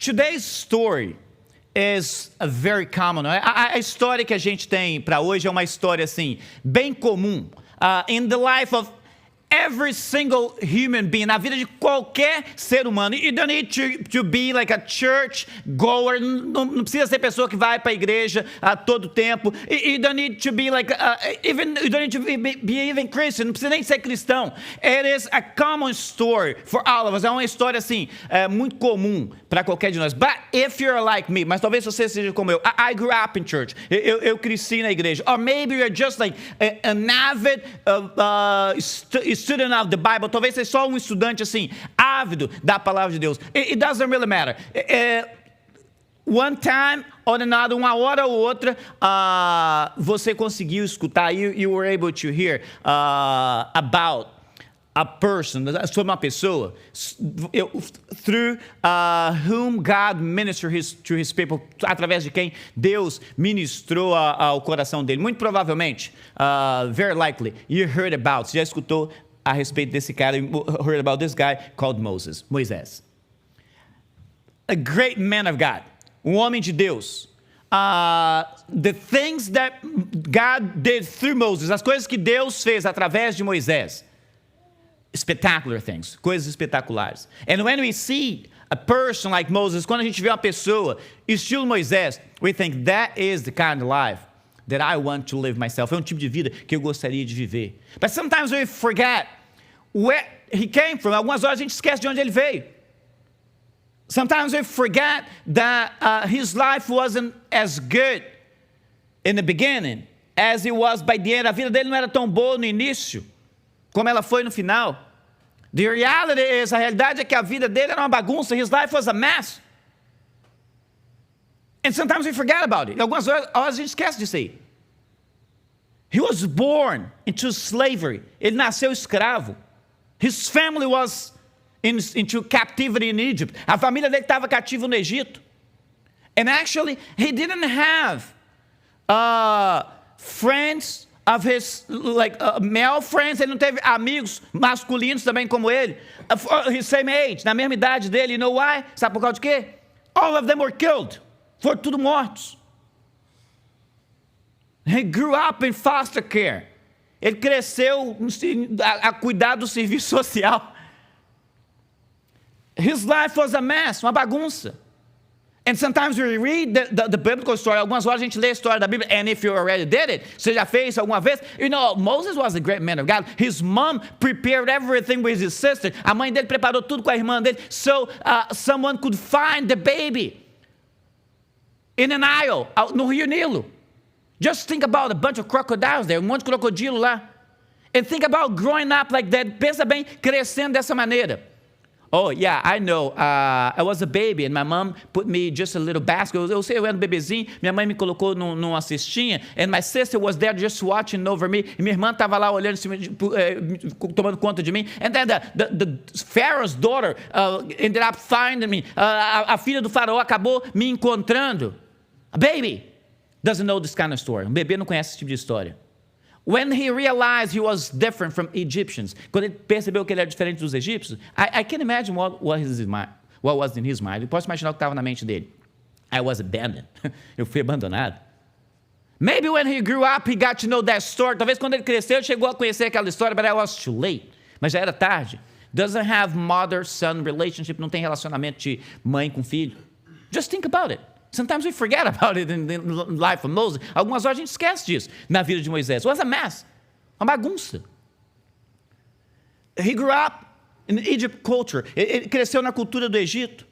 Today's story is a very common. A história que a gente tem para hoje é uma história assim bem comum. In the life of every single human being, na vida de qualquer ser humano. You don't need to be like a church goer. Não precisa ser pessoa que vai para a igreja a todo tempo. You don't need to be like you don't need to be even Christian. Não precisa nem ser cristão. It is a common story for all of us. É uma história assim muito comum para qualquer de nós. But if you're like me, mas talvez você seja como eu. I grew up in church. Eu cresci na igreja. Or maybe you're just like an avid student of the Bible. Talvez seja só um estudante assim, ávido da palavra de Deus. It doesn't really matter. One time or another, uma hora ou outra, você conseguiu escutar, you were able to hear about a person, sobre uma pessoa, through whom God ministered to his people, através de quem Deus ministrou ao coração dele. Muito provavelmente, very likely, you heard about, você já escutou a respeito desse cara, you heard about this guy called Moisés. A great man of God, um homem de Deus. The things that God did through Moses, as coisas que Deus fez através de Moisés. Spectacular things, coisas espetaculares. And when we see a person like Moses, quando a gente vê uma pessoa estilo Moisés, we think that is the kind of life that I want to live myself. É um tipo de vida que eu gostaria de viver. But sometimes we forget where he came from. Algumas horas a gente esquece de onde ele veio. Sometimes we forget that his life wasn't as good in the beginning as it was by the end. A vida dele não era tão boa no início como ela foi no final. The reality is, a realidade é que a vida dele era uma bagunça. His life was a mess. And sometimes we forget about it. Algumas horas a gente esquece disso aí. He was born into slavery. Ele nasceu escravo. His family was into captivity in Egypt. A família dele estava cativa no Egito. And actually, he didn't have friends of his male friends. Ele não teve amigos masculinos também como ele. His same age, na mesma idade dele. You know why? Sabe por causa de quê? All of them were killed. Foram tudo mortos. He grew up in foster care. Ele cresceu a cuidar do serviço social. His life was a mess, uma bagunça. And sometimes we read the biblical story. Algumas horas a gente lê a história da Bíblia. And if you already did it, você já fez alguma vez? You know, Moses was a great man of God. His mom prepared everything with his sister. A mãe dele preparou tudo com a irmã dele. So someone could find the baby in an aisle, no Rio Nilo. Just think about a bunch of crocodiles there. Monte de crocodilo lá. And think about growing up like that. Pensa bem, crescendo dessa maneira. Oh, yeah, I know. I was a baby and my mom put me just a little basket. Eu sei, eu era um bebezinho. Minha mãe me colocou numa cestinha. And my sister was there just watching over me. E minha irmã estava lá olhando, tomando conta de mim. And then the Pharaoh's daughter ended up finding me. A filha do faraó acabou me encontrando. A baby doesn't know this kind of story. Um bebê não conhece esse tipo de história. When he realized he was different from Egyptians, quando ele percebeu que ele era diferente dos egípcios, I can't imagine what was in his mind. Eu posso imaginar o que estava na mente dele. I was abandoned. Eu fui abandonado. Maybe when he grew up, he got to know that story. Talvez quando ele cresceu, ele chegou a conhecer aquela história, but it was too late. Mas já era tarde. Doesn't have mother-son relationship, não tem relacionamento de mãe com filho. Just think about it. Sometimes we forget about it in the life of Moses. Algumas horas a gente esquece disso na vida de Moisés. It was a mess. Uma bagunça. He grew up in the Egypt culture. Ele cresceu na cultura do Egito.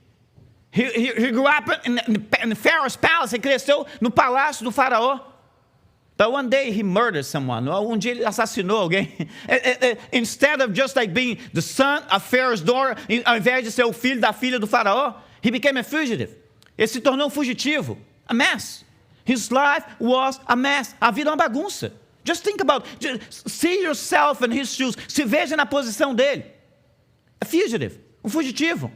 He grew up in the Pharaoh's palace. Ele cresceu no palácio do faraó. But one day he murdered someone. Dia ele assassinou alguém. Instead of just like being the son of Pharaoh's daughter, ao invés de ser o filho da filha do faraó, he became a fugitive. Ele se tornou um fugitivo. A mess. His life was a mess. A vida é uma bagunça. Just think about it. See yourself in his shoes. Se veja na posição dele. A fugitive. Um fugitivo.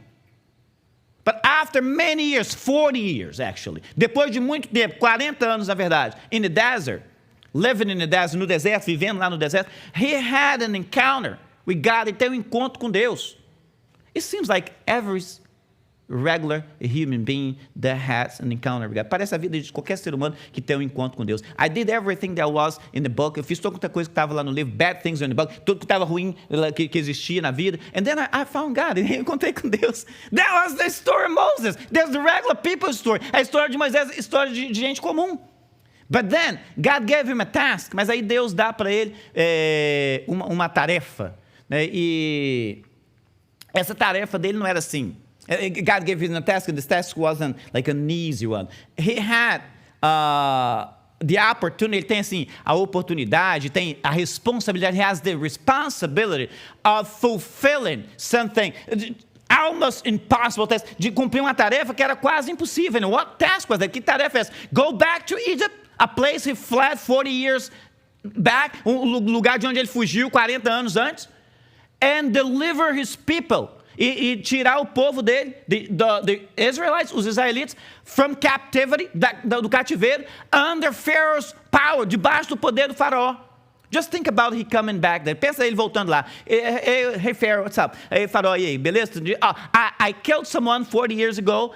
But after many years, 40 years actually, depois de muito tempo, 40 anos na verdade, in the desert, living in the desert, no deserto, vivendo lá no deserto, he had an encounter with God. Ele teve um encontro com Deus. It seems like every regular human being that has an encounter with God. Parece a vida de qualquer ser humano que tem um encontro com Deus. I did everything that was in the book. Eu fiz toda coisa que estava lá no livro. Bad things in the book. Tudo que estava ruim que existia na vida. And then I found God. E encontrei com Deus. That was the story of Moses. There's the regular people's story. A história de Moisés, a história de gente comum. But then, God gave him a task. Mas aí Deus dá para ele uma tarefa. Né? E essa tarefa dele não era assim. God gave him a task, and this task wasn't like an easy one. He had the opportunity, ele tem assim, a oportunidade, tem a responsabilidade, he has the responsibility of fulfilling something almost impossible task, de cumprir uma tarefa que era quase impossível. And what task was that? Que tarefa é essa? Go back to Egypt, a place he fled 40 years back, lugar de onde ele fugiu 40 anos antes, and deliver his people. E tirar o povo dele, the Israelites, os israelitas, from captivity, do cativeiro, under Pharaoh's power, debaixo do poder do faraó. Just think about he coming back there. Pensa ele voltando lá. Hey Pharaoh, what's up? Hey Faraó, e aí, beleza? I killed someone 40 years ago.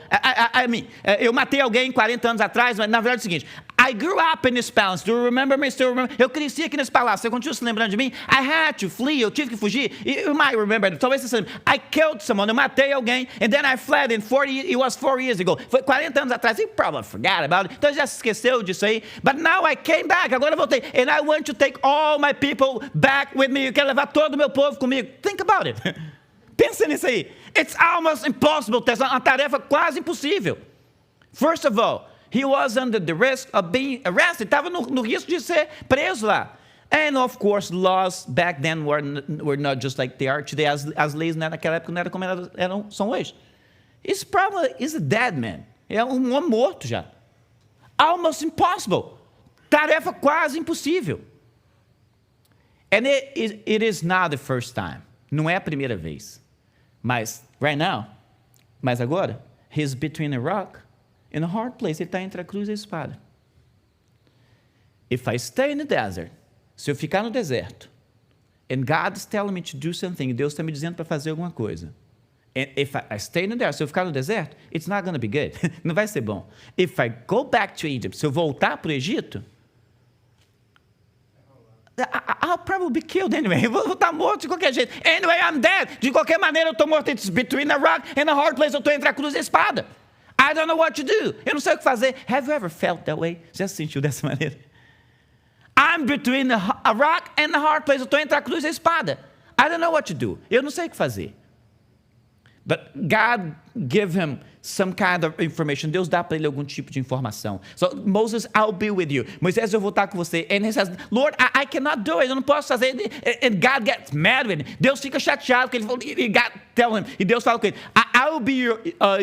Eu matei alguém 40 anos atrás, mas na verdade é o seguinte. I grew up in this palace. Do you remember me? Still remember? Eu cresci aqui nesse palácio. Você continua se lembrando de mim? I had to flee. Eu tive que fugir. You might remember. Talvez você se lembre. I killed someone. Eu matei alguém. And then I fled in 40. It was 4 years ago. Foi 40 anos atrás. You probably forgot about it. Então já se esqueceu disso aí. But now I came back. Agora eu voltei. And I want to take all my people back with me. Eu quero levar todo o meu povo comigo. Think about it. Pensa nisso aí. It's almost impossible. É uma tarefa quase impossível. First of all, he was under the risk of being arrested. Estava no risco de ser preso lá. And of course, laws back then were not just like they are today. As leis naquela época não eram como são hoje. He's probably a dead man. É um homem morto já. Almost impossible. Tarefa quase impossível. And it is not the first time. Não é a primeira vez. Mas, mas agora, he's between a rock and a hard place. Ele está entre a cruz e a espada. If I stay in the desert, se eu ficar no deserto, and God is telling me to do something, Deus está me dizendo para fazer alguma coisa. And if I stay in the desert, se eu ficar no deserto, it's not going to be good. Não vai ser bom. If I go back to Egypt, se eu voltar para o Egito, I'll probably be killed anyway. Eu vou estar morto de qualquer jeito. Anyway, I'm dead. De qualquer maneira, eu estou morto. It's between a rock and a hard place. Eu estou entre a cruz e a espada. I don't know what to do. Eu não sei o que fazer. Have you ever felt that way? Já se sentiu dessa maneira? I'm between a rock and a hard place. Eu estou entre a cruz e a espada. I don't know what to do. Eu não sei o que fazer. But God gave him some kind of information. Deus dá para ele algum tipo de informação. So, Moses, I'll be with you. Moisés, eu vou estar com você. And he says, Lord, I cannot do it. Eu não posso fazer. And God gets mad with him. Deus fica chateado porque ele falou, tell him. E Deus fala com ele, I will be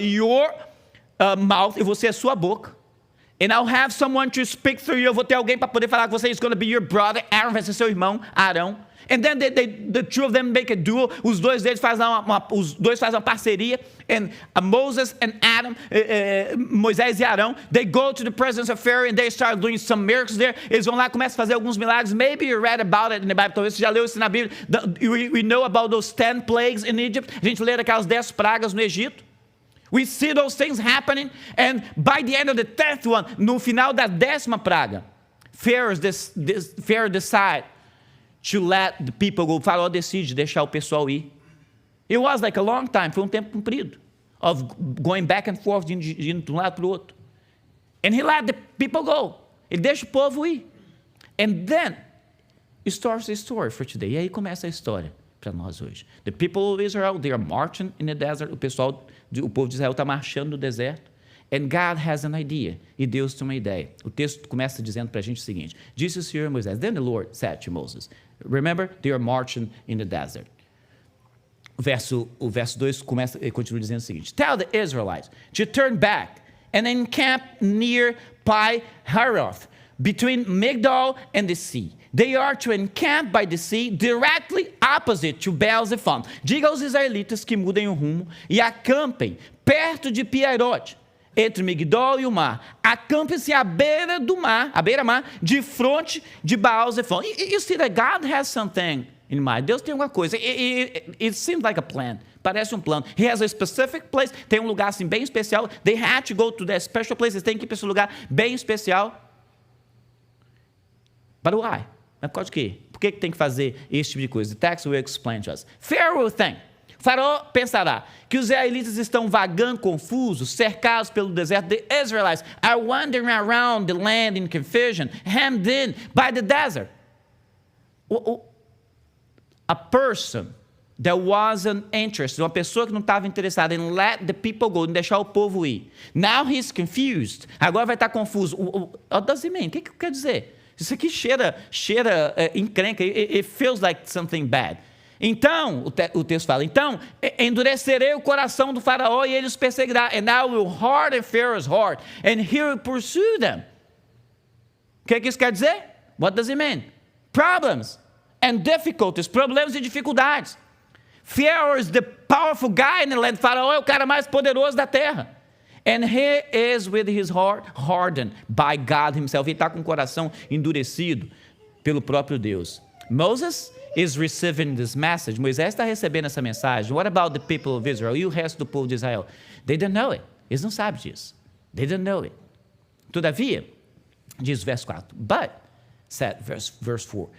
your mouth. Eu vou ser a sua boca. And I'll have someone to speak through you. Eu vou ter alguém para poder falar com você. It's going to be your brother. Aaron vai ser seu irmão, Arão. And then the two of them make a duo. Os dois deles fazem uma parceria. And Moses and Adam, Moisés e Arão, they go to the presence of Pharaoh and they start doing some miracles there. Eles vão lá e começam a fazer alguns milagres. Maybe you read about it in the Bible. Talvez você já leu isso na Bíblia. We know about those 10 plagues in Egypt. A gente lê aquelas 10 pragas no Egito. We see those things happening. And by the end of the 10th one, no final da 10ª praga, Pharaoh decide to let the people go. O faraó decide deixar o pessoal ir. It was like a long time. Foi tempo comprido. Of going back and forth, indo de um lado para o outro. And he let the people go. Ele deixa o povo ir. And then, it starts a story for today. E aí começa a história para nós hoje. The people of Israel, they are marching in the desert. O povo de Israel está marchando no deserto. And God has an idea. E Deus tem uma ideia. O texto começa dizendo para a gente o seguinte. Disse o Senhor a Moisés. Then the Lord said to Moses. Remember, they are marching in the desert. O verso 2 continua dizendo o seguinte. Tell the Israelites to turn back and encamp near Pi-Hahiroth, between Migdol and the sea. They are to encamp by the sea directly opposite to Baal-zephon. Diga aos israelitas que mudem o rumo e acampem perto de Pi-Hahiroth, entre Migdol e o mar. Acampem-se à beira-mar, de frente de Baal-zephon. You see that God has something in mind. Deus tem alguma coisa. It seems like a plan. Parece um plano. He has a specific place. Tem um lugar assim bem especial. They had to go to that special place. Eles têm que ir para esse lugar bem especial. But why? Mas por causa de quê? Por que tem que fazer esse tipo de coisa? The text will explain to us. Pharaoh will think. Faraó pensará que os israelitas estão vagando confusos, cercados pelo deserto. The Israelites are wandering around the land in confusion, hemmed in by the desert. A person that wasn't interested, uma pessoa que não estava interessada em let the people go, em deixar o povo ir. Now he's confused. Agora vai estar confuso. What does it mean? O que quer dizer? Isso aqui cheira encrenca. It feels like something bad. Então, o texto fala, então, endurecerei o coração do faraó e ele os perseguirá. And I will harden Pharaoh's heart, and he will pursue them. O que isso quer dizer? What does it mean? Problems and difficulties, problemas e dificuldades. Pharaoh is the powerful guy in the land. Faraó é o cara mais poderoso da terra. And he is with his heart hardened by God himself. Ele está com o coração endurecido pelo próprio Deus. Moses is receiving this message. Moisés está recebendo essa mensagem. What about the people of Israel? E o resto do povo de Israel? They don't know it. Eles não sabem disso. They don't know it. Todavia, diz o verso 4. But, said verse 4.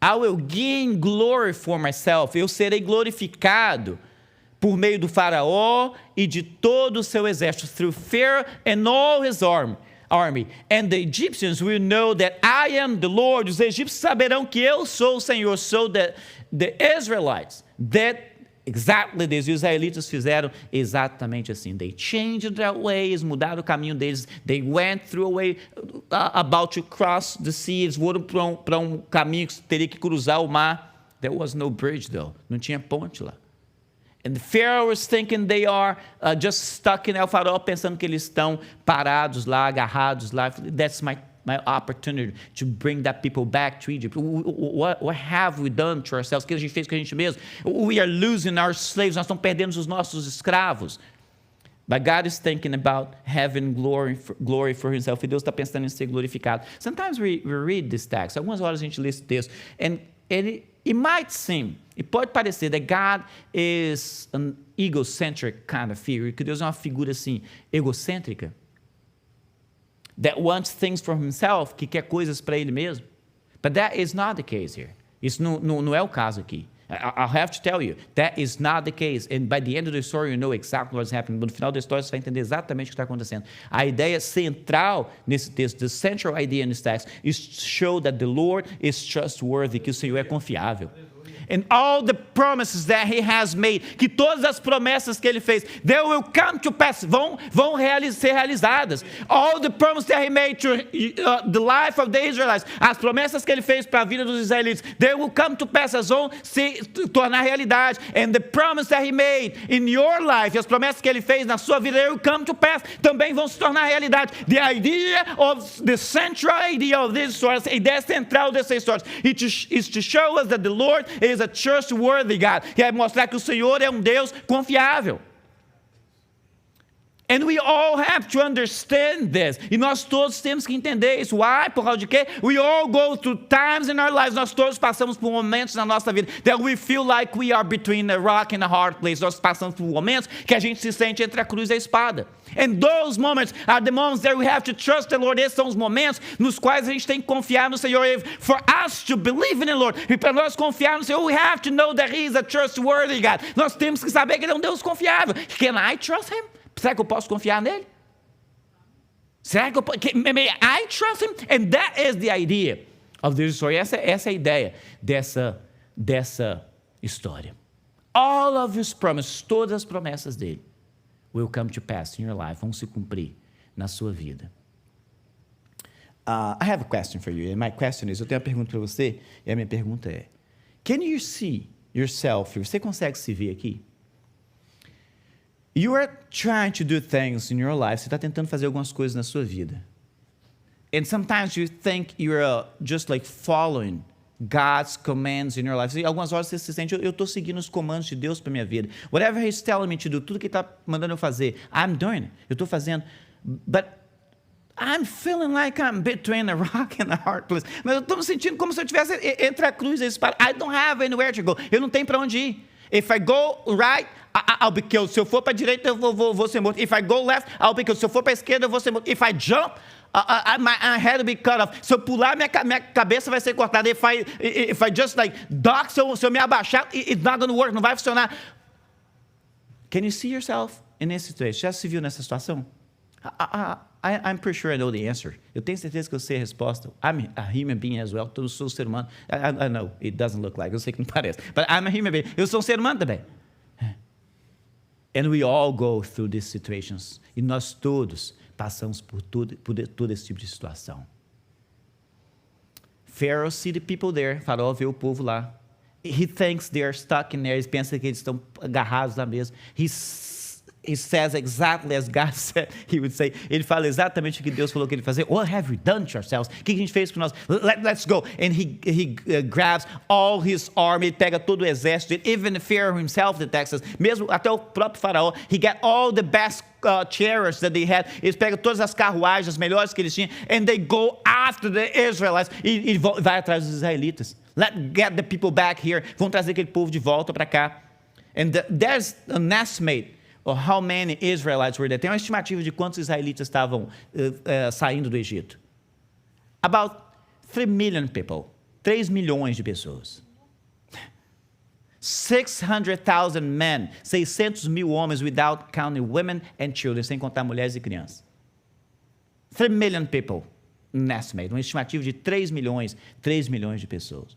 I will gain glory for myself. Eu serei glorificado por meio do faraó e de todo o seu exército. Through Pharaoh and all his army. And the Egyptians will know that I am the Lord. Os egípcios saberão que eu sou o Senhor. So that the Israelites, that exactly this. E os israelitas fizeram exatamente assim. They changed their ways, mudaram o caminho deles. They went through a way about to cross the sea. Eles foram para um caminho que teria que cruzar o mar. There was no bridge though. Não tinha ponte lá. And the Pharaoh was thinking they are just stuck in El Faraó, pensando que eles estão parados lá, agarrados lá. That's my opportunity to bring that people back to Egypt. What have we done to ourselves? O que a gente fez com a gente mesmo? We are losing our slaves. Nós estamos perdendo os nossos escravos. But God is thinking about having glory for himself. E Deus está pensando em ser glorificado. Sometimes we read this text. Algumas horas a gente lê esse texto. And it might seem, e pode parecer that God is an egocentric kind of figure, que Deus é uma figura assim, egocêntrica, that wants things for himself, que quer coisas para ele mesmo. But that is not the case here. Isso não é o caso aqui. I'll have to tell you, that is not the case. And by the end of the story, you know exactly what's happening. No final da história, você vai entender exatamente o que está acontecendo. A ideia central nesse texto, the central idea in this text, is to show that the Lord is trustworthy, que o Senhor é confiável. And all the promises that he has made, que todas as promessas que ele fez, they will come to pass, vão ser realizadas. All the promises that he made to the life of the Israelites, as promessas que ele fez para a vida dos israelitas, they will come to pass, elas vão se tornar realidade. And the promise that he made in your life, as promessas que ele fez na sua vida, they will come to pass, também vão se tornar realidade. The idea of the central idea of this story, a ideia central dessa história, is to show us that the Lord is a trustworthy God. Que é mostrar que o Senhor é um Deus confiável. And we all have to understand this. E nós todos temos que entender isso. Why? Por causa de quê? We all go through times in our lives. Nós todos passamos por momentos na nossa vida that we feel like we are between a rock and a hard place. Nós passamos por momentos que a gente se sente entre a cruz e a espada. And those moments are the moments that we have to trust the Lord. Esses são os momentos nos quais a gente tem que confiar no Senhor. For us to believe in the Lord, e para nós confiar no Senhor, we have to know that He is a trustworthy God. Nós temos que saber que Ele é um Deus confiável. Can I trust Him? Será que eu posso confiar nele? Será que eu posso? May I trust Him? And that is the idea of this story. Essa é a ideia dessa história. All of His promises, todas as promessas dele, will come to pass in your life, vão se cumprir na sua vida. I have a question for you, and my question is, eu tenho uma pergunta para você, e a minha pergunta é, can you see yourself, você consegue se ver aqui? You are trying to do things in your life, você está tentando fazer algumas coisas na sua vida. And sometimes you think you're just like following God's commands in your life. E algumas horas você se sente, eu estou seguindo os comandos de Deus para minha vida. Whatever He's telling me to do, tudo que Ele está mandando eu fazer, I'm doing it. Eu estou fazendo. But I'm feeling like I'm between a rock and a hard place. Mas eu estou me sentindo como se eu estivesse entre a cruz e a espada. I don't have anywhere to go. Eu não tenho para onde ir. If I go right, I'll be killed. Se eu for para a direita, eu vou ser morto. If I go left, I'll be killed. Se eu for para a esquerda, eu vou ser morto. If I jump, my head will be cut off. Se eu pular, minha cabeça vai ser cortada. If I just like duck, se eu me abaixar, it's not going to work. Não vai funcionar. Can you see yourself in this situation? Já se viu nessa situação? I'm pretty sure I know the answer. Eu tenho certeza que eu sei a resposta. I'm a human being as well. Eu sou um ser humano. I know, it doesn't look like. Eu sei que não parece. But I'm a human being. Eu sou um ser humano também. And we all go through these situations. E nós todos passamos por todo esse tipo de situação. Pharaoh see the people there. Faraó vê o povo lá. He thinks they are stuck in there. Ele pensa que eles estão agarrados lá mesmo. He says exactly as God said he would say. Ele fala exatamente o que Deus falou que ele ia fazer. What have we done to ourselves? O que a gente fez para nós? Let's go. And he grabs all his army. Ele pega todo o exército. Even Pharaoh himself detects us. Mesmo até o próprio faraó. He got all the best chariots that they had. Eles pegam todas as carruagens, as melhores que eles tinham. And they go after the Israelites. E vai atrás dos israelitas. Let's get the people back here. Vão trazer aquele povo de volta para cá. And there's an estimate of how many Israelites were there. Tem uma estimativa de quantos israelitas estavam saindo do Egito. About 3 million people. 3 milhões de pessoas. 600,000 men. 600 mil homens without counting women and children. Sem contar mulheres e crianças. 3 million people. An estimate. Uma estimativa de 3 milhões de pessoas.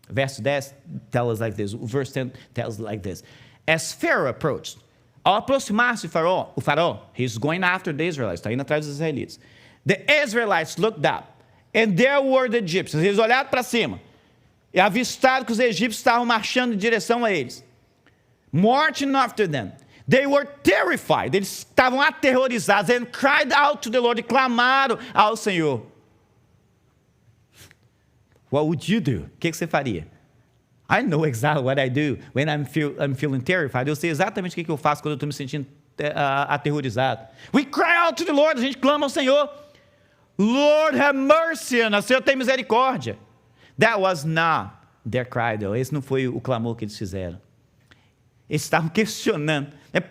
Verso 10 tells us like this. Verse 10 tells us like this. As Pharaoh approached, ao aproximar-se o faraó, he's going after the Israelites, está indo atrás dos israelitas. The Israelites looked up, and there were the Egyptians. Eles olharam para cima, e avistaram que os egípcios estavam marchando em direção a eles. Marching after them. They were terrified, eles estavam aterrorizados, and cried out to the Lord, e clamaram ao Senhor. What would you do? O que você faria? I know exactly what I do when I'm feeling terrified. Eu sei exatamente o que eu faço quando eu estou me sentindo aterrorizado. We cry out to the Lord. A gente clama ao Senhor. Lord, have mercy on us. Senhor, tem misericórdia. That was not their cry, though. Esse não foi o clamor que eles fizeram. Eles estavam questionando.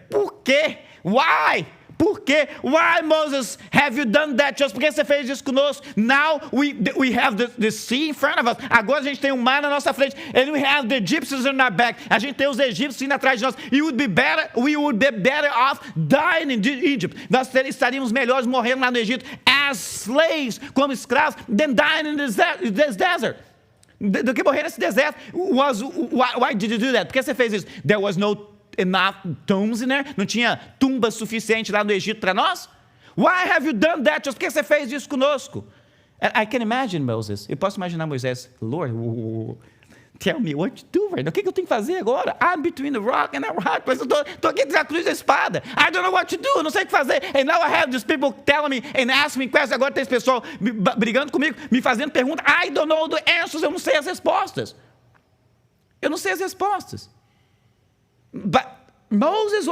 Por quê? Why? Por quê? Why, Moses, have you done that to us? Por que você fez isso conosco? Now we have the sea in front of us. Agora a gente tem o mar na nossa frente. And we have the Egyptians on our back. A gente tem os egípcios indo atrás de nós. We would be better off dying in Egypt. Nós estaríamos melhores morrendo lá no Egito as slaves, como escravos, than dying in this desert. Do que morrer nesse deserto. Why did you do that? Por que você fez isso? There was no enough tombs in there? Não tinha tumbas suficiente lá no Egito para nós? Why have you done that? Por que você fez isso conosco? I can imagine Moses. Eu posso imaginar Moisés. Lord, tell me what to do right now. O que eu tenho que fazer agora? I'm between the rock and a rock. Mas eu estou aqui entre a cruz e a espada. I don't know what to do. Eu não sei o que fazer. And now I have these people telling me and asking me questions. Agora tem esse pessoal brigando comigo, me fazendo perguntas. I don't know the answers. Eu não sei as respostas. Eu não sei as respostas. But Moses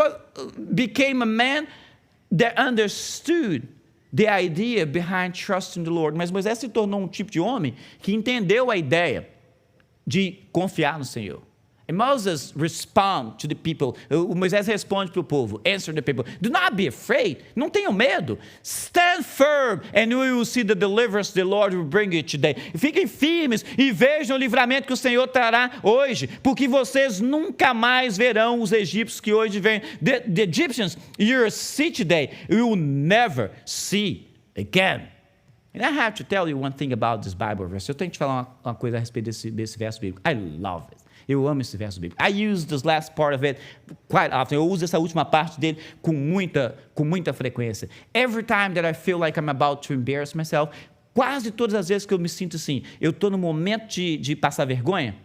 became a man that understood the idea behind trusting the Lord. Mas Moisés se tornou um tipo de homem que entendeu a ideia de confiar no Senhor. And Moses responds to the people. O Moisés responde para o povo. Answer the people. Do not be afraid. Não tenham medo. Stand firm and we will see the deliverance the Lord will bring you today. Fiquem firmes e vejam o livramento que o Senhor trará hoje, porque vocês nunca mais verão os egípcios que hoje vêm. The Egyptians you see today, you will never see again. And I have to tell you one thing about this Bible verse. Eu tenho que te falar uma coisa a respeito desse verso bíblico. I love it. Eu amo esse verso bíblico. I use this last part of it quite often. Eu uso essa última parte dele com muita frequência. Every time that I feel like I'm about to embarrass myself, quase todas as vezes que eu me sinto assim, eu estou no momento de passar vergonha,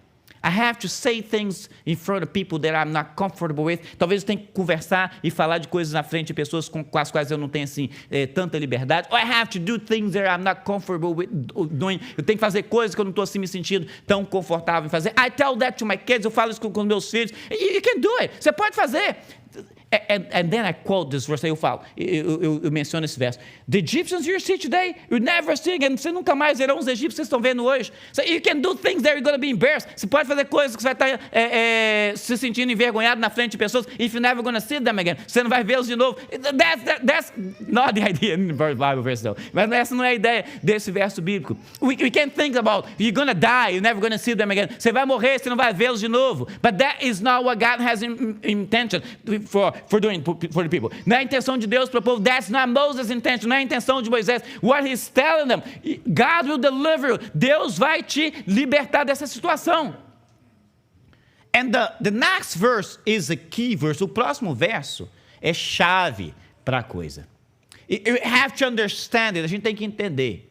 I have to say things in front of people that I'm not comfortable with. Talvez eu tenha que conversar e falar de coisas na frente de pessoas com as quais eu não tenho assim, tanta liberdade. Or I have to do things that I'm not comfortable with doing. Eu tenho que fazer coisas que eu não estou assim me sentindo tão confortável em fazer. I tell that to my kids. Eu falo isso com meus filhos. You can do it. Você pode fazer. And then I quote this verse, eu menciono esse verso. The Egyptians you see today, you never see again. Você nunca mais verão os egípcios que vocês estão vendo hoje. So you can do things that you're going to be embarrassed. Você pode fazer coisas que você vai estar se sentindo envergonhado na frente de pessoas. If you're never going to see them again. Você não vai vê-los de novo. That's not the idea in the Bible verse, though. Mas essa não é a ideia desse verso bíblico. We can't think about, you're going to die, you're never going to see them again. Você vai morrer, você não vai vê-los de novo. But that is not what God has intention for the people. Não é a intenção de Deus para o povo. That's not Moses' intention. Não é a intenção de Moisés. What he's telling them, God will deliver you. Deus vai te libertar dessa situação. And the next verse is a key verse. O próximo verso é chave para a coisa. You have to understand it. A gente tem que entender.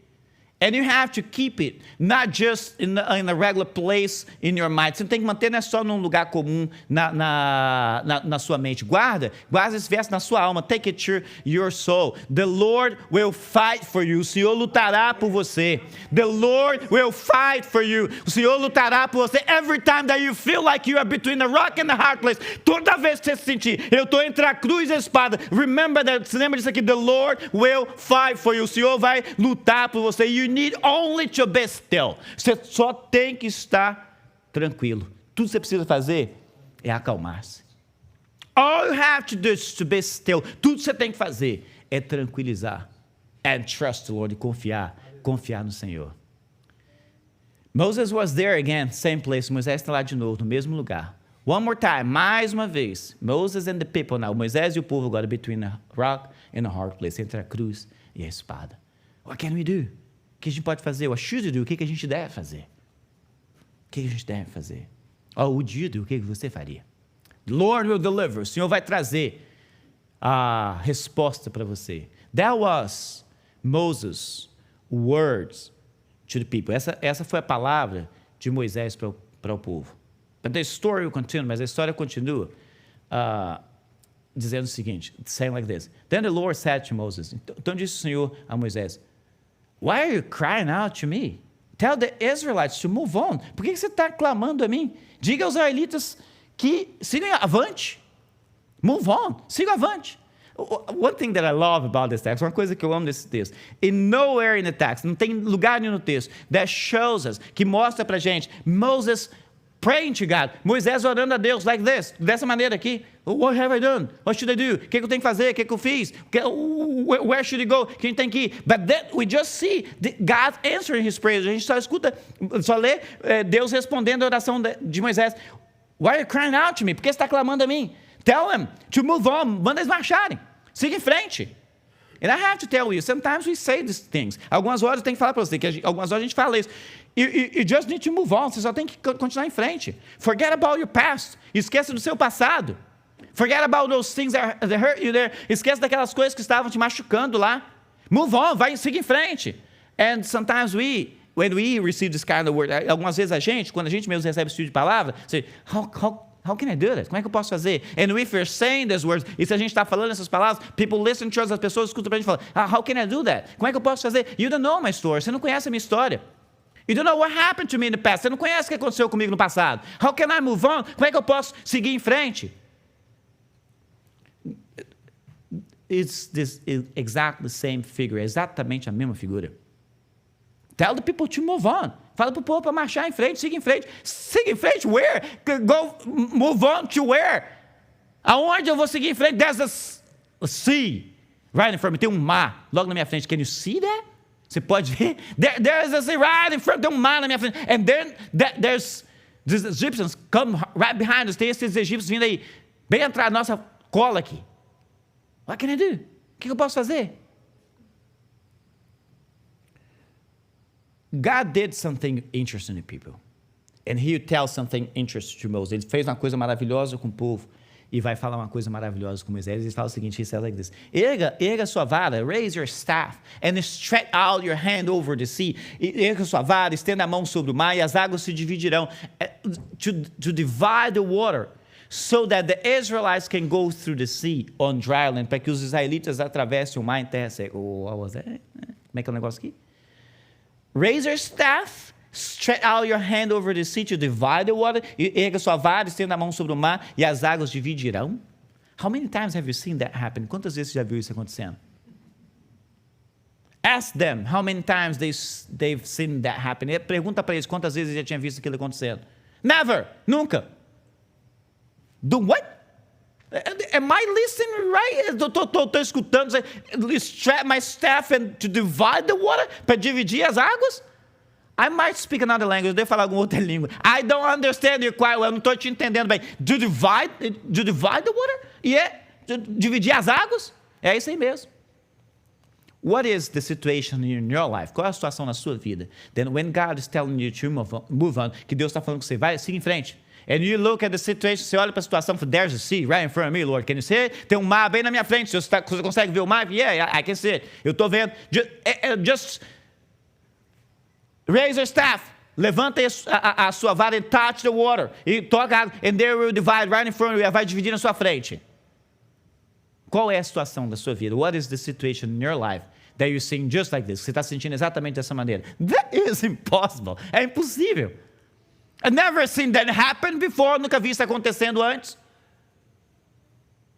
And you have to keep it, not just in a regular place in your mind. Você não tem que manter, não é só num lugar comum na sua mente. Guarda esse verso na sua alma. Take it to your soul. The Lord will fight for you. O Senhor lutará por você. The Lord will fight for you. O Senhor lutará por você. Every time that you feel like you are between a rock and a hard place. Toda vez que você se sentir, eu estou entre a cruz e a espada. Remember that. Se lembra disso aqui. The Lord will fight for you. O Senhor vai lutar por você. You need only to be still. Você só tem que estar tranquilo. Tudo que você precisa fazer é acalmar-se. All you have to do is to be still. Tudo que você tem que fazer é tranquilizar. And trust the Lord. E confiar no Senhor. Moses was there again, same place. Moisés está lá de novo, no mesmo lugar. One more time, mais uma vez. Moses and the people now. Moisés e o povo agora between a rock and a hard place. Entre a cruz e a espada. What can we do? O que a gente pode fazer? What should you do? O que a gente deve fazer? O que a gente deve fazer? Or would you do? O que você faria? The Lord will deliver. O Senhor vai trazer a resposta para você. That was Moses' words to the people. Essa foi a palavra de Moisés para o povo. But the story will continue. Mas a história continua dizendo o seguinte, saying like this. Then the Lord said to Moses. Então disse o Senhor a Moisés, why are you crying out to me? Tell the Israelites to move on. Por que você está clamando a mim? Diga aos israelitas que sigam avante. Move on. Sigam avante. One thing that I love about this text, uma coisa que eu amo desse texto, in nowhere in the text, não tem lugar nenhum no texto, that shows us, que mostra pra gente, Moses praying to God, Moisés orando a Deus like this, dessa maneira aqui. What have I done? What should I do? O que eu tenho que fazer? O que eu fiz? Where should he go? Quem tem que ir? But then we just see God answering his prayers. A gente só lê Deus respondendo a oração de Moisés. Why are you crying out to me? Por que você está clamando a mim? Tell them to move on. Manda eles marcharem. Siga em frente. And I have to tell you, sometimes we say these things. Algumas horas eu tenho que falar para você, algumas horas a gente fala isso. You just need to move on. Você só tem que continuar em frente. Forget about your past. Esqueça do seu passado. Forget about those things that hurt you there. Esqueça daquelas coisas que estavam te machucando lá. Move on, siga em frente. And sometimes when we receive this kind of word, algumas vezes quando a gente mesmo recebe esse tipo de palavra, say, how can I do that? Como é que eu posso fazer? And if we're saying these words, e se a gente está falando essas palavras, people listen to us, as pessoas escutam para a gente e falam, how can I do that? Como é que eu posso fazer? You don't know my story. Você não conhece a minha história. You don't know what happened to me in the past. Você não conhece o que aconteceu comigo no passado. How can I move on? Como é que eu posso seguir em frente? It's exactly the same figure. É exatamente a mesma figura. Tell the people to move on. Fala para o povo para marchar em frente, siga em frente. Siga em frente, where? Go, move on to where? Aonde eu vou seguir em frente? There's a sea right in front of me. Tem mar logo na minha frente. Can you see that? Você pode ver? There's a sea right in front. Tem mar na minha frente. And then there's these Egyptians come right behind us. Tem esses egípcios vindo aí, bem atrás da nossa cola aqui. What can I do? O que eu posso fazer? God did something interesting to people. And he tells something interesting to Moses. Ele fez uma coisa maravilhosa com o povo e vai falar uma coisa maravilhosa com Moisés. Ele fala o seguinte, he says like this. Erga sua vara, raise your staff, and stretch out your hand over the sea. Erga sua vara, estenda a mão sobre o mar, e as águas se dividirão. To divide the water, so that the Israelites can go through the sea on dry land, para que os israelitas atravessem o mar em terra seca. Como é que é o negócio aqui? Raise your staff, stretch out your hand over the sea to divide the water. Erga sua vara, estenda a mão sobre o mar, e as águas dividirão. How many times have you seen that happen? Quantas vezes você já viu isso acontecendo? Ask them how many times they've seen that happen. Pergunta para eles quantas vezes já tinha visto aquilo acontecendo. Never, nunca. Do what? Am I listening right? Estou escutando. Strap my staff and to divide the water, para dividir as águas? I might speak another language. Eu devo falar alguma outra língua. I don't understand you quite well. Eu não estou te entendendo bem. Do divide the water? Yeah. Dividir as águas? É isso aí mesmo. What is the situation in your life? Qual é a situação na sua vida? Then when God is telling you to move on, que Deus está falando com você, vai, siga em frente. And you look at the situation, você olha para a situação, there's a sea right in front of me, Lord. Can you see it? Tem um mar bem na minha frente. Você consegue ver o mar? Yeah, I can see it. Eu estou vendo. Just raise your staff. Levanta a sua vara and touch the water. E toca a água. And there will divide right in front of you. Vai dividir na sua frente. Qual é a situação da sua vida? What is the situation in your life that you're seeing just like this? Você está sentindo exatamente dessa maneira? That is impossible. É impossível. I've never seen that happen before. Nunca vi isso acontecendo antes.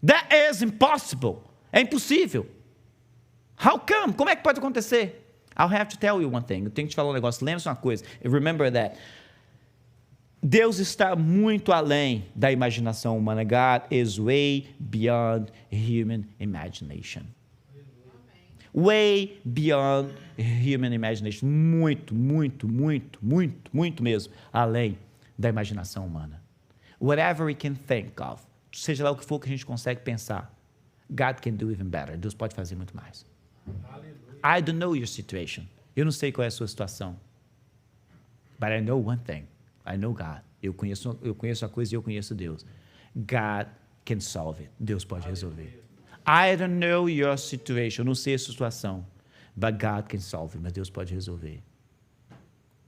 That is impossible. É impossível. How come? Como é que pode acontecer? I'll have to tell you one thing. Eu tenho que te falar um negócio. Lembre-se uma coisa. Remember that. Deus está muito além da imaginação humana. God is way beyond human imagination. Way beyond human imagination. Muito, muito, muito, muito, muito mesmo além da imaginação humana. Whatever we can think of, seja lá o que for que a gente consegue pensar, God can do even better. Deus pode fazer muito mais. I don't know your situation. Eu não sei qual é a sua situação. But I know one thing. I know God. Eu conheço a coisa e eu conheço Deus. God can solve it. Deus pode resolver. I don't know your situation. Eu não sei a sua situação. But God can solve it. Mas Deus pode resolver.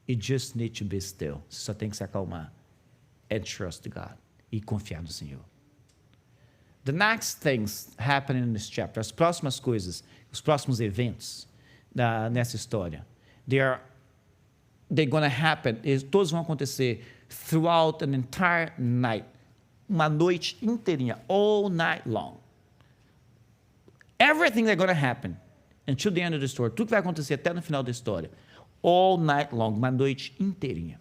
You just need to be still. Você só tem que se acalmar. And trust God. E confiar no Senhor. The next things happening in this chapter. As próximas coisas, os próximos eventos nessa história. They're going to happen. Todos vão acontecer throughout an entire night. Uma noite inteirinha. All night long. Everything that's going to happen until the end of the story. Tudo que vai acontecer até no final da história. All night long. Uma noite inteirinha.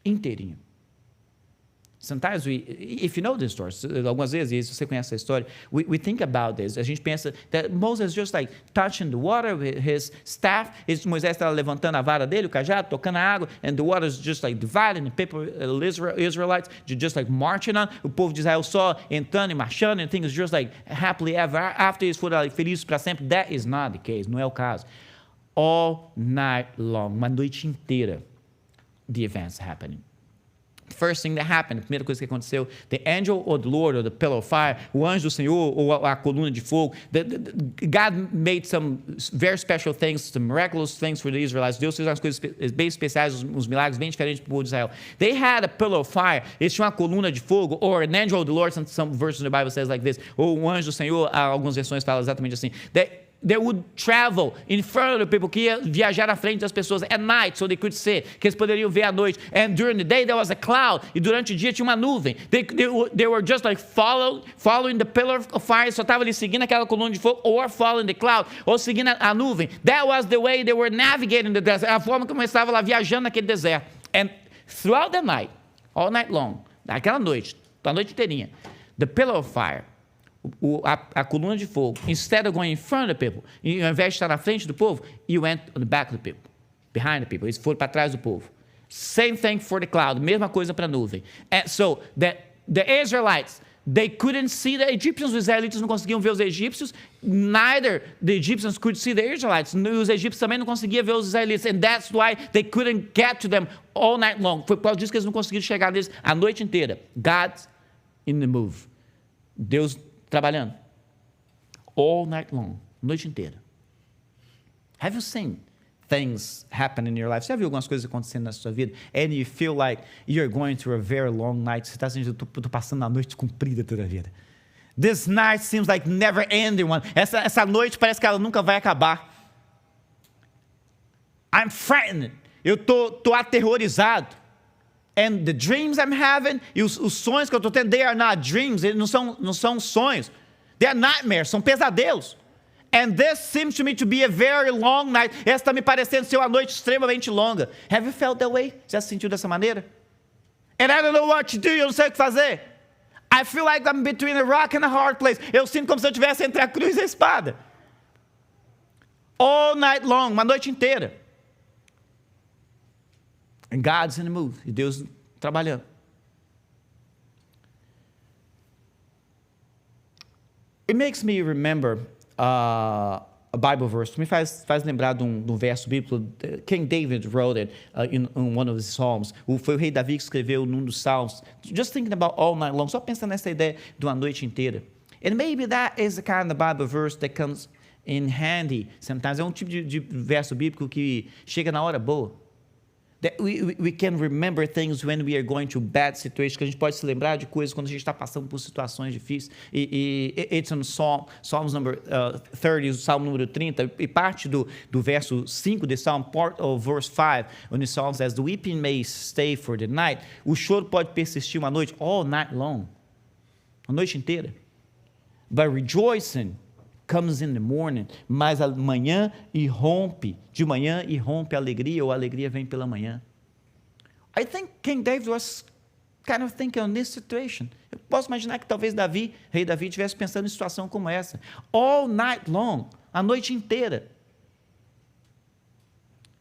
Inteirinha. Sometimes if you know this story, algumas vezes, se você conhece essa história, we think about this. A gente pensa that Moses just like touching the water with his staff. Moisés estava levantando a vara dele, o cajado, tocando a água, and the water is just like dividing, and people, Israelites, just like marching on. O povo de Israel só entrando e marchando, and things just like happily ever after. Eles foram felizes para sempre. That is not the case. Não é o caso. All night long, uma noite inteira, the events happening. First thing that happened, a primeira coisa que aconteceu, the angel of the Lord, or the pillar of fire, o anjo do Senhor, ou a coluna de fogo, God made some very special things, some miraculous things for the Israelites. Deus fez umas coisas bem especiais, uns milagres bem diferentes para o povo de Israel. They had a pillar of fire, eles tinham uma coluna de fogo, or an angel of the Lord, some verses in the Bible says like this, ou um anjo do Senhor, algumas versões falam exatamente assim. They would travel in front of the people, que ia viajar à frente das pessoas at night, so they could see, que eles poderiam ver à noite. And during the day there was a cloud, e durante o dia tinha uma nuvem. They were just like following the pillar of fire, só estavam ali seguindo aquela coluna de fogo, or following the cloud, ou seguindo a nuvem. That was the way they were navigating the desert, a forma como eles estavam lá viajando naquele deserto. And throughout the night, all night long, naquela noite, a noite inteirinha, the pillar of fire, a coluna de fogo, instead of going in front of the people, ao invés de estar na frente do povo, you went on the back of the people, behind the people. Eles foram para trás do povo. Same thing for the cloud, mesma coisa para a nuvem. And so the Israelites, they couldn't see the Egyptians. Os israelitas não conseguiam ver os egípcios. Neither the Egyptians could see the Israelites. Os egípcios também não conseguiam ver os israelitas. And that's why they couldn't get to them all night long. Foi por causa disso que eles não conseguiram chegar neles a noite inteira. God's in the move. Deus trabalhando. All night long. Noite inteira. Have you seen things happen in your life? Você já viu algumas coisas acontecendo na sua vida? And you feel like you're going through a very long night. Você está sentindo, eu estou passando a noite comprida toda a vida. This night seems like never ending one. Essa noite parece que ela nunca vai acabar. I'm frightened. Eu estou aterrorizado. And the dreams I'm having, e os sonhos que eu estou tendo, they are not dreams, eles não são sonhos. They are nightmares, são pesadelos. And this seems to me to be a very long night. Essa está me parecendo ser uma noite extremamente longa. Have you felt that way? Já se sentiu dessa maneira? And I don't know what to do, eu não sei o que fazer. I feel like I'm between a rock and a hard place. Eu sinto como se eu estivesse entre a cruz e a espada. All night long, uma noite inteira. And God's in the move. E Deus trabalhando. It makes me remember a Bible verse. Me faz lembrar de um verso bíblico. King David wrote it in one of his Psalms. Foi o rei Davi que escreveu num dos Salmos. Just thinking about all night long. Só pensando nessa ideia de uma noite inteira. And maybe that is the kind of Bible verse that comes in handy sometimes. É um tipo de verso bíblico que chega na hora boa. That we can remember things when we are going through bad situations, que a gente pode se lembrar de coisas quando a gente está passando por situações difícees. It's on Psalms number 30, o Salmo número 30, e parte do verso 5 desse Salmo, part of verse 5, when the Psalm says, the weeping may stay for the night. O choro pode persistir uma noite, all night long, uma noite inteira. But rejoicing comes in the morning, mas amanhã irrompe, de manhã irrompe a alegria, ou a alegria vem pela manhã. I think King David was kind of thinking on this situation. Eu posso imaginar que talvez rei Davi estivesse pensando em situação como essa. All night long, a noite inteira.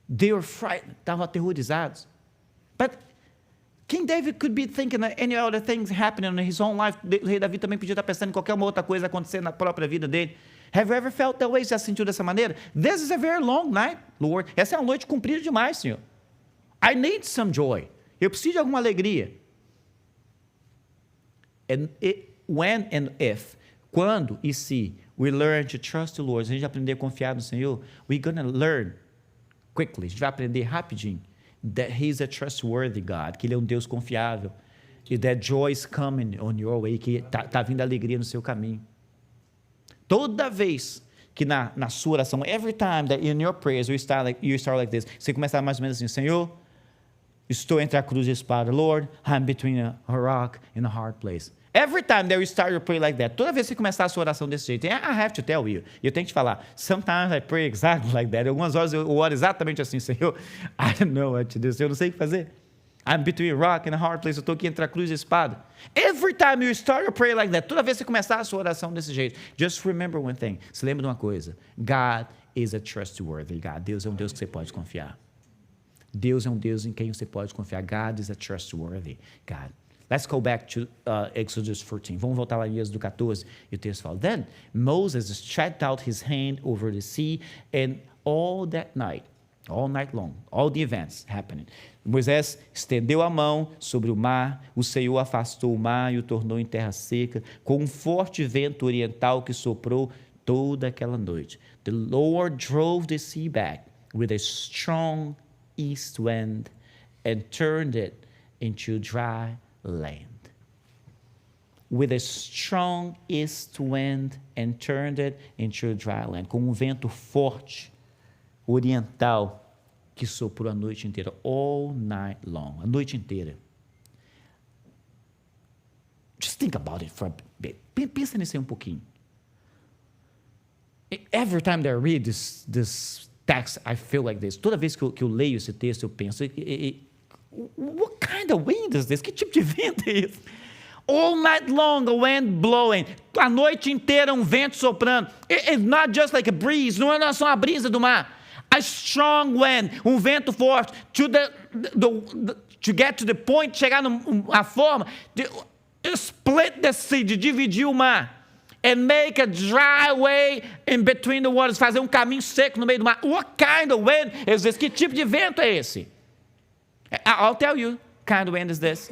They were frightened, estavam aterrorizados. But King David could be thinking of any other things happening in his own life. O rei Davi também podia estar pensando em qualquer uma outra coisa acontecendo na própria vida dele. Have you ever felt that way? Já se sentiu dessa maneira? This is a very long night, Lord. Essa é uma noite comprida demais, Senhor. I need some joy. Eu preciso de alguma alegria. And when and if, quando e se we learn to trust the Lord, se a gente aprender a confiar no Senhor, we're going to learn quickly. A gente vai aprender rapidinho that He's a trustworthy God, que Ele é um Deus confiável. E that joy is coming on your way, que está vindo alegria no seu caminho. Toda vez que na sua oração, every time that in your prayers you start like this, você começar mais ou menos assim, Senhor, estou entre a cruz e a espada, Lord, I'm between a rock and a hard place. Every time that you start your prayer like that, toda vez que você começar a sua oração desse jeito, I have to tell you, eu tenho que te falar, sometimes I pray exactly like that, algumas horas eu oro exatamente assim, Senhor, I don't know what to do, eu não sei o que fazer. I'm between a rock and a hard place. Eu estou aqui entre a cruz e a espada. Every time you start your prayer like that, toda vez que você começar a sua oração desse jeito, just remember one thing. Se lembra de uma coisa. God is a trustworthy God. Deus é um Deus que você pode confiar. Deus é um Deus em quem você pode confiar. God is a trustworthy God. Let's go back to Exodus 14. Vamos voltar lá em Êxodo 14. E o texto fala, Then Moses stretched out his hand over the sea, and all that night, all night long, all the events happening. Moisés estendeu a mão sobre o mar, o Senhor afastou o mar e o tornou em terra seca, com um forte vento oriental que soprou toda aquela noite. The Lord drove the sea back with a strong east wind and turned it into dry land. With a strong east wind and turned it into dry land. Com um vento forte oriental que soprou a noite inteira, all night long, a noite inteira. Just think about it for a bit. Pensa nisso aí um pouquinho. Every time that I read this text, I feel like this. Toda vez que eu leio esse texto, eu penso, what kind of wind is this? Que tipo de vento é esse? All night long, a wind blowing. A noite inteira, um vento soprando. It's not just like a breeze. Não é só uma brisa do mar. A strong wind, um vento forte, to get to the point, chegar na forma, de split the sea, de dividir o mar, and make a dry way in between the waters, fazer um caminho seco no meio do mar. What kind of wind is this? Que tipo de vento é esse? I'll tell you, kind of wind is this.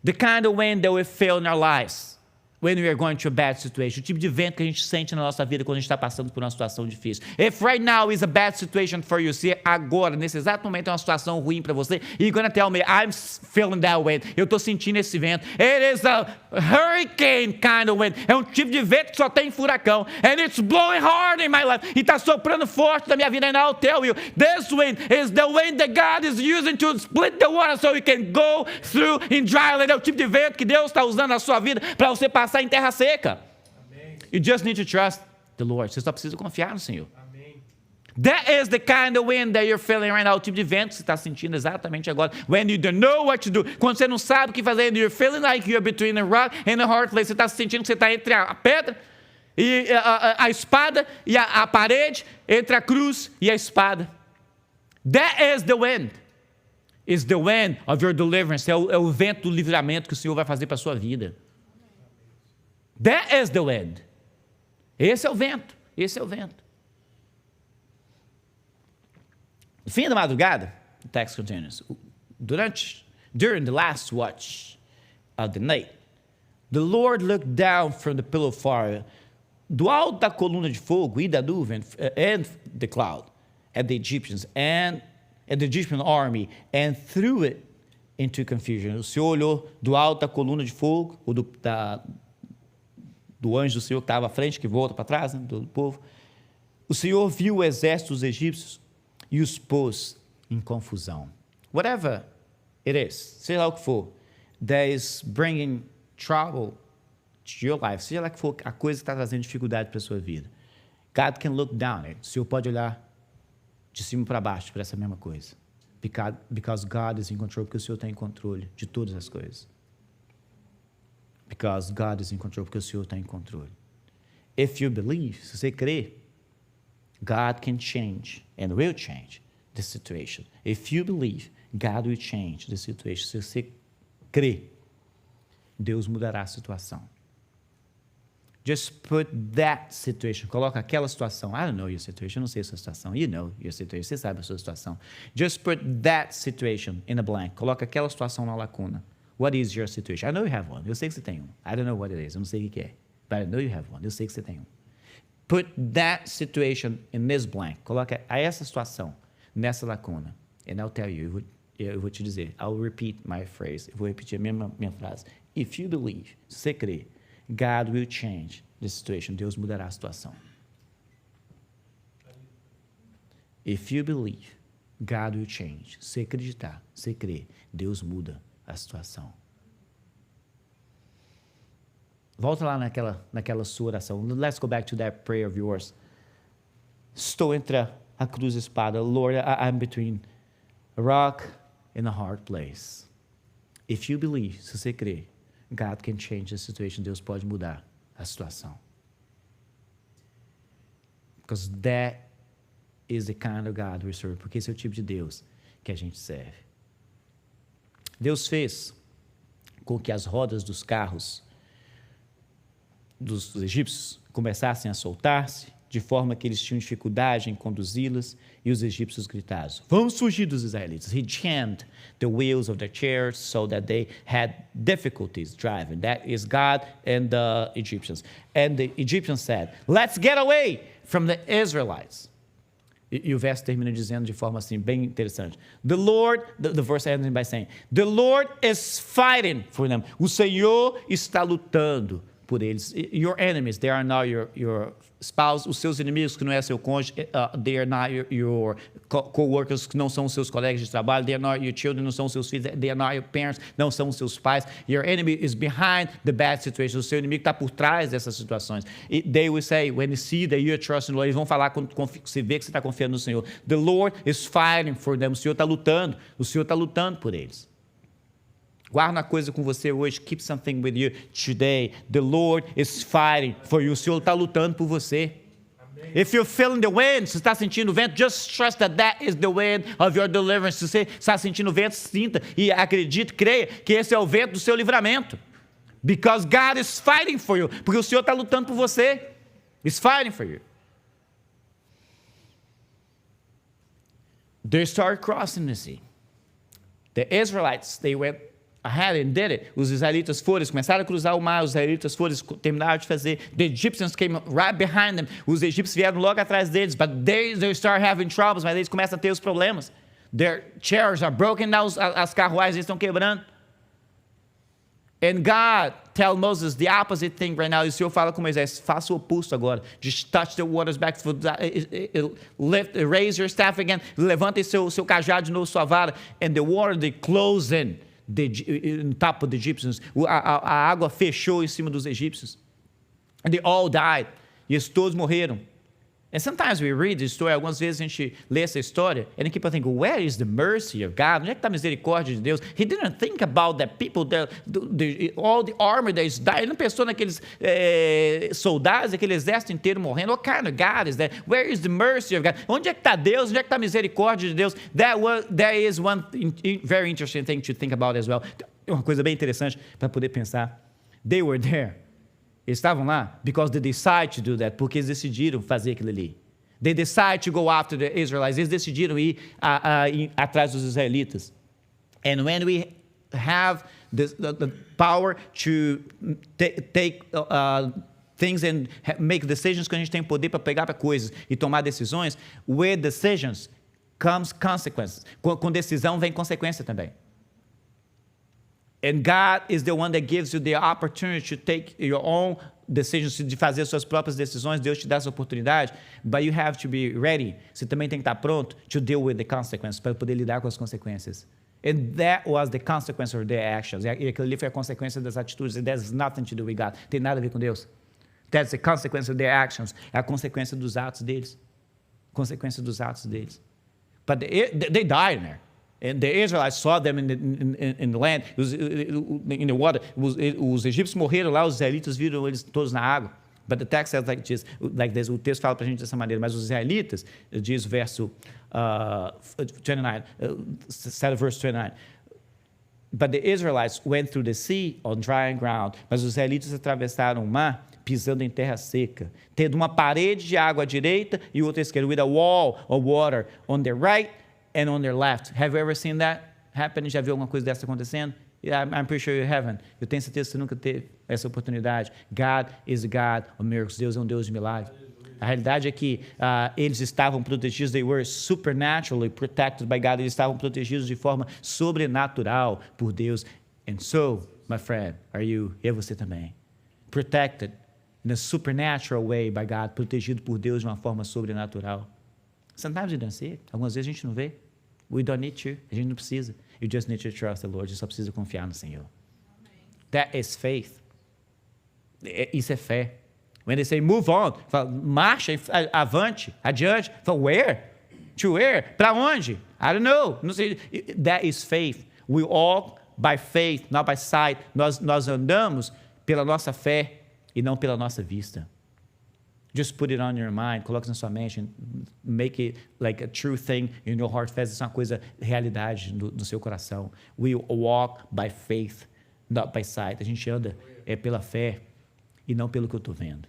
The kind of wind that we feel in our lives. when we are going through a bad situation, o tipo de vento que a gente sente na nossa vida quando a gente está passando por uma situação difícil. If right now is a bad situation for you, se agora, nesse exato momento é uma situação ruim para você, you're gonna tell me, I'm feeling that wind, eu estou sentindo esse vento. It is a hurricane kind of wind, é um tipo de vento que só tem furacão, and it's blowing hard in my life, e está soprando forte na minha vida, and I'll tell you, this wind is the wind that God is using to split the water so you can go through in dry land. É o tipo de vento que Deus está usando na sua vida para você passar em terra seca. Amém. You just need to trust the Lord. Você só precisa confiar no Senhor. Amém. That is the kind of wind that you're feeling right now. O tipo de vento que você está sentindo exatamente agora. When you don't know what to do. Quando você não sabe o que fazer. You're feeling like you're between a rock and a hard place. Você está sentindo que você está entre a pedra e a espada e a parede. Entre a cruz e a espada. That is the wind. Is the wind of your deliverance. É o vento do livramento que o Senhor vai fazer para a sua vida. That is the wind. Esse é o vento. Esse é o vento. No fim da madrugada, the text continues. During the last watch of the night, the Lord looked down from the pillar of fire, do alto da coluna de fogo e da nuvem, and the cloud, at the Egyptians and at the Egyptian army, and threw it into confusion. O Senhor olhou do alto da coluna de fogo, ou do anjo do Senhor que estava à frente, que volta para trás, né, do povo. O Senhor viu o exército dos egípcios e os pôs em confusão. Whatever it is, seja lá o que for, that is bringing trouble to your life, seja lá que for a coisa que está trazendo dificuldade para a sua vida. God can look down at it. O Senhor pode olhar de cima para baixo para essa mesma coisa. Because God is in control, porque o Senhor está em controle de todas as coisas. Because God is in control, porque o Senhor está em controle. If you believe, se você crê, God can change and will change the situation. If you believe, God will change the situation. Se você crê, Deus mudará a situação. Just put that situation. Coloca aquela situação. I don't know your situation. Eu não sei a sua situação. You know your situation. Você sabe a sua situação. Just put that situation in a blank. Coloca aquela situação na lacuna. What is your situation? I know you have one. Eu sei que você tem um. I don't know what it is. Eu não sei o que é. But I know you have one. Eu sei que você tem um. Put that situation in this blank. Coloca essa situação nessa lacuna. And I'll tell you. Eu vou te dizer. I'll repeat my phrase. Eu vou repetir a minha frase. If you believe, se você crê, God will change the situation. Deus mudará a situação. If you believe, God will change. Se acreditar, se crer, Deus muda a situação. Volta lá naquela sua oração. Let's go back to that prayer of yours. Estou entre a cruz e a espada. Lord, I'm between a rock and a hard place. If you believe, se você crer, God can change the situation. Deus pode mudar a situação. Because that is the kind of God we serve. Porque esse é o tipo de Deus que a gente serve. Deus fez com que as rodas dos carros dos egípcios começassem a soltar-se, de forma que eles tinham dificuldade em conduzi-las, e os egípcios gritaram: vamos fugir dos israelitas. He jammed the wheels of their chairs so that they had difficulties driving. That is God and the Egyptians. And the Egyptians said, let's get away from the Israelites. E o verso termina dizendo de forma assim, bem interessante. The verse ends by saying, the Lord is fighting for them. O Senhor está lutando por eles. Your enemies, they are not your spouse. Os seus inimigos, que não é seu cônjuge, they are not your co-workers, que não são os seus colegas de trabalho. They are not your children, não são os seus filhos. They are not your parents, não são os seus pais. Your enemy is behind the bad situation. O seu inimigo está por trás dessas situações. They will say, when they see that you are trusting the Lord, eles vão falar quando se vê que você está confiando no Senhor. The Lord is fighting for them. O Senhor está lutando. O Senhor está lutando por eles. Guarda uma coisa com você hoje. Keep something with you today. The Lord is fighting for you. O Senhor está lutando por você. Amen. If you're feeling the wind, se está sentindo o vento, just trust that is the wind of your deliverance. Se você está sentindo o vento, sinta e acredite, creia que esse é o vento do seu livramento. Because God is fighting for you. Porque o Senhor está lutando por você. He's fighting for you. They started crossing the sea. The Israelites, they went ahead and did it. Os israelitas foram, eles começaram a cruzar o mar, os israelitas foram, eles terminaram de fazer. The Egyptians came right behind them. Os egípcios vieram logo atrás deles, but they start having troubles, mas eles começam a ter os problemas. Their chairs are broken down, as carruagens estão quebrando. And God tell Moses the opposite thing right now. E o Senhor fala com Moisés, faça o oposto agora. Just touch the waters back. Raise your staff again. Levante seu cajado de novo, sua vara. And the water, they closed in top of the Egyptians. A água fechou em cima dos egípcios. And they all died. E eles todos morreram. And sometimes we read this story, algumas vezes a gente lê essa história, and you keep on thinking, where is the mercy of God? Onde é que está a misericórdia de Deus? He didn't think about that people, all the army that is dying. Ele não pensou naqueles soldados, aquele exército inteiro morrendo. What kind of God is that? Where is the mercy of God? Onde é que está Deus? Onde é que está a misericórdia de Deus? That is one very interesting thing to think about as well. Uma coisa bem interessante para poder pensar. They were there. Eles estavam lá because they decided to do that, porque eles decidiram fazer aquilo ali. They decided to go after the Israelites. Eles decidiram ir atrás dos israelitas. And when we have the power to take things and make decisions, quando a gente tem poder para pegar para coisas e tomar decisões, with decisions comes consequences. Com decisão vem consequência também. And God is the one that gives you the opportunity to take your own decisions, de fazer suas próprias decisões. Deus te dá essa oportunidade, but you have to be ready. Você também tem que estar pronto to deal with the consequences, para poder lidar com as consequências. And that was the consequence of their actions. E aquilo ali foi a consequência das atitudes. It has nothing to do with God. Tem nada a ver com Deus. That's the consequence of their actions. É a consequência dos atos deles. Consequência dos atos deles. But they died there. And the Israelites saw them in the land, in the water. Os egípcios morreram lá, os israelitas viram eles todos na água. But the text says like this. O texto fala para a gente dessa maneira. Mas os israelitas, diz o verso 29, verse 29. But the Israelites went through the sea on dry ground. Mas os israelitas atravessaram o mar pisando em terra seca, tendo uma parede de água à direita e outra à esquerda, with a wall of water on their right and on their left. Have you ever seen that happen? Já viu alguma coisa dessa acontecendo? Yeah, I'm pretty sure you haven't. Eu tenho certeza que você nunca teve essa oportunidade. God is a God of miracles. Deus é um Deus de milagres. A realidade é que eles estavam protegidos. They were supernaturally protected by God. Eles estavam protegidos de forma sobrenatural por Deus. And so, my friend, are you? E você também. Protected in a supernatural way by God. Protegido por Deus de uma forma sobrenatural. Sometimes we don't see it. Algumas vezes a gente não vê. We don't need to. A gente não precisa. You just need to trust the Lord. A gente só precisa confiar no Senhor. That is faith. Isso é fé. When they say move on, fala, marcha, avante, adiante. Fala, where? To where? Para onde? I don't know. Não sei. That is faith. We walk by faith, not by sight. Nós andamos pela nossa fé e não pela nossa vista. Just put it on your mind, coloque na sua mente, make it like a true thing in your heart. Faz isso uma coisa, realidade no seu coração. We walk by faith, not by sight. A gente anda pela fé e não pelo que eu estou vendo.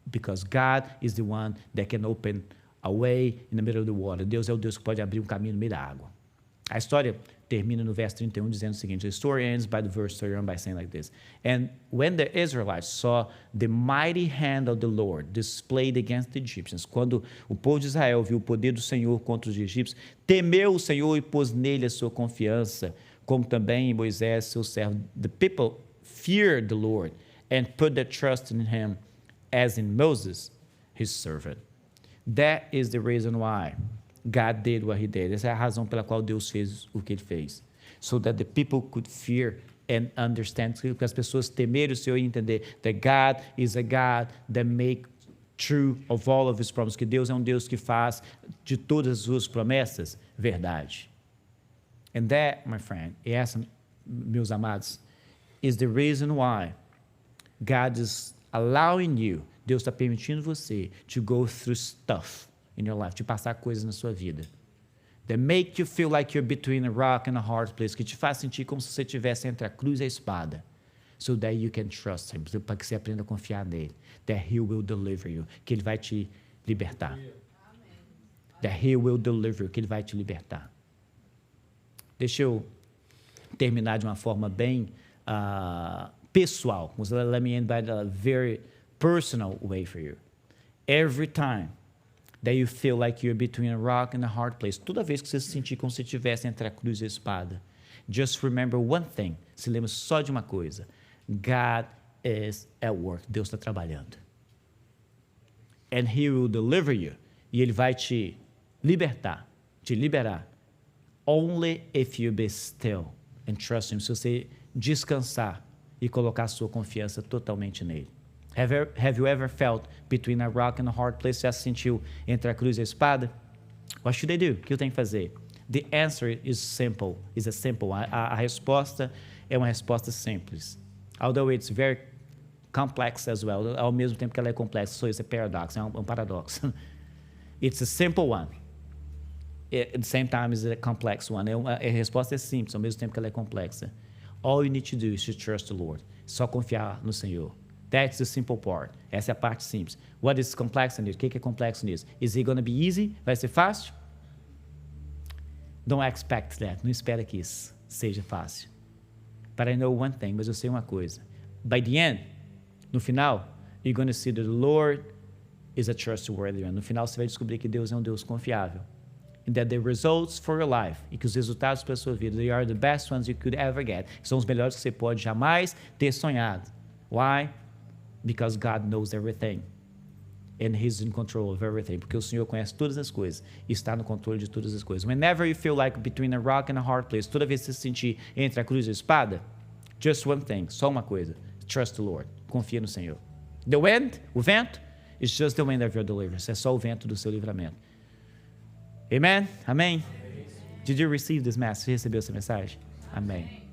Because God is the one that can open a way in the middle of the water. Deus é o Deus que pode abrir um caminho no meio da água. A história termina no verso 31 dizendo o seguinte. The story ends by the verse 31 by saying like this. And when the Israelites saw the mighty hand of the Lord displayed against the Egyptians, quando o povo de Israel viu o poder do Senhor contra os egípcios, temeu o Senhor e pôs nele a sua confiança, como também em Moisés, seu servo. The people feared the Lord and put their trust in him, as in Moses, his servant. That is the reason why God did what he did. Essa é a razão pela qual Deus fez o que ele fez. So that the people could fear and understand. Que as pessoas temerem o Senhor e entender that God is a God that makes true of all of his promises. Que Deus é um Deus que faz de todas as suas promessas verdade. And that, my friend, e essa, meus amados, is the reason why God is allowing you, Deus está permitindo você to go through stuff in your life, de passar coisas na sua vida, that make you feel like you're between a rock and a hard place, que te faz sentir como se você estivesse entre a cruz e a espada, so that you can trust him, para que você aprenda a confiar nele, that he will deliver you, que ele vai te libertar, that he will deliver you, que ele vai te libertar. Deixa eu terminar de uma forma bem pessoal. Let me end by a very personal way for you. Every time that you feel like you're between a rock and a hard place, toda vez que você se sentir como se estivesse entre a cruz e a espada, just remember one thing. Se lembre só de uma coisa. God is at work. Deus está trabalhando. And He will deliver you. E Ele vai te libertar, te liberar. Only if you be still and trust Him. Se você descansar e colocar sua confiança totalmente nele. Have you ever felt between a rock and a hard place? Já se sentiu entre a cruz e a espada? What should I do? O que eu tenho que fazer? The answer is simple. A resposta é uma resposta simples. Although it's very complex as well. Ao mesmo tempo que ela é complexa, so it's a paradox, é um paradoxo. It's a simple one. At the same time, it's a complex one. A resposta é simples, ao mesmo tempo que ela é complexa. All you need to do is to trust the Lord. Só confiar no Senhor. That's the simple part. Essa é a parte simples. What is complex nisso? O que é complexo nisso? Is it going to be easy? Vai ser fácil? Don't expect that. Não espera que isso seja fácil. But I know one thing, mas eu sei uma coisa. By the end, no final, you're going to see that the Lord is a trustworthy one. No final, você vai descobrir que Deus é um Deus confiável. And that the results for your life, e que os resultados para a sua vida, they are the best ones you could ever get. São os melhores que você pode jamais ter sonhado. Why? Because God knows everything. And He's in control of everything. Porque o Senhor conhece todas as coisas. E está no controle de todas as coisas. Whenever you feel like between a rock and a hard place, toda vez que você se sentir entre a cruz e a espada, just one thing, só uma coisa. Trust the Lord. Confia no Senhor. The wind, o vento, is just the wind of your deliverance. É só o vento do seu livramento. Amen? Amém? Did you receive this message? Você recebeu essa mensagem? Amém.